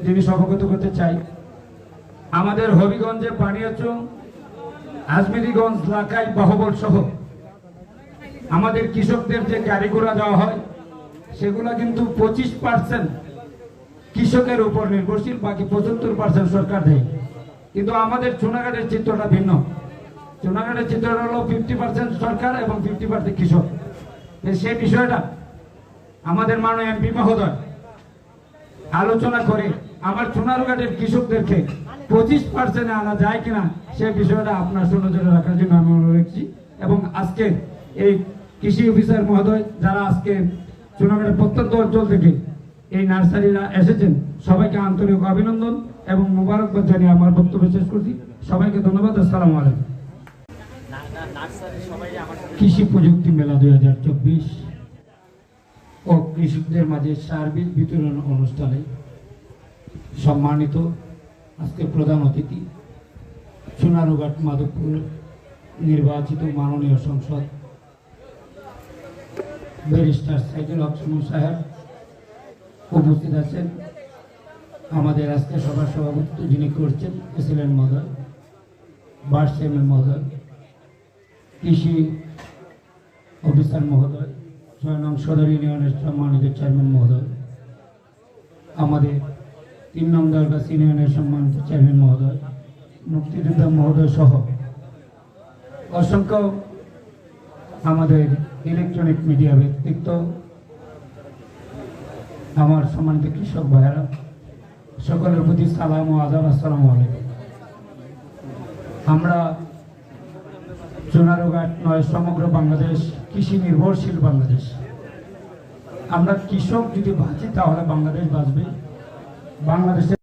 জিনিস অবগত করতে চাই। আমাদের হবিগঞ্জে পানিয়াচং, আজমিরিগঞ্জ, লাকাই, বাহবল সহ আমাদের কৃষকদের যে গাড়ি ঘোড়া দেওয়া হয় সেগুলো কিন্তু 25% কৃষকের উপর নির্ভরশীল, বাকি 75% সরকার দেয়। কিন্তু আমাদের চুনাঘাটের চিত্রটা ভিন্ন। চুনাঘাটের চিত্রটা হলো 50% সরকার এবং 50% কৃষক। সেই বিষয়টা আমাদের মাননীয় এমপি মহোদয় আলোচনা করে আমার চুনারুঘাটের কৃষকদেরকে 25% আনা যায় কিনা সেই বিষয়টা আপনার সুনজরে রাখার জন্য আমি অনুরোধ করছি। এবং আজকে এই কৃষি অফিসার মহোদয় যারা আজকে চুনাঘাটের প্রত্যন্ত অঞ্চল থেকে এই নার্সারিরা এসেছেন, সবাইকে আন্তরিক অভিনন্দন এবং মোবারকবাদ জানিয়ে আমার বক্তব্য শেষ করছি। সবাইকে ধন্যবাদ। আসসালামু আলাইকুম। কৃষি প্রযুক্তি মেলা 2024 ও কৃষকদের মাঝে সার্বিক বিতরণ অনুষ্ঠানে সম্মানিত আজকে প্রধান অতিথি চুনারুঘাট মাধবপুর নির্বাচিত মাননীয় সংসদ ব্যারিস্টার সাইদুল হক সুমন সাহেব উপস্থিত আছেন। আমাদের আজকে সভার সভাপতিত্ব যিনি করছেন এসএলএন মহোদয়, ভাইস চেয়ারম্যান মহোদয়, কৃষি অফিসার মহোদয়, 6 নং সদর ইউনিয়নের সম্মানিত চেয়ারম্যান মহোদয়, আমাদের 3 নং দরগাছ ইউনিয়নের সম্মানিত চেয়ারম্যান মহোদয়, মুক্তিযোদ্ধা মহোদয় সহ অসংখ্য আমাদের ইলেকট্রনিক মিডিয়া ব্যক্তিত্ব, আমার সম্মানিত কৃষক ভাইয়েরা, সকলের প্রতি সালাম ও আদাব। আসসালামু আলাইকুম। আমরা চুনারুঘাট নয়, সমগ্র বাংলাদেশ কৃষি নির্ভরশীল বাংলাদেশ। আমরা কৃষক যদি বাঁচি তাহলে বাংলাদেশ বাঁচবে। বাংলাদেশে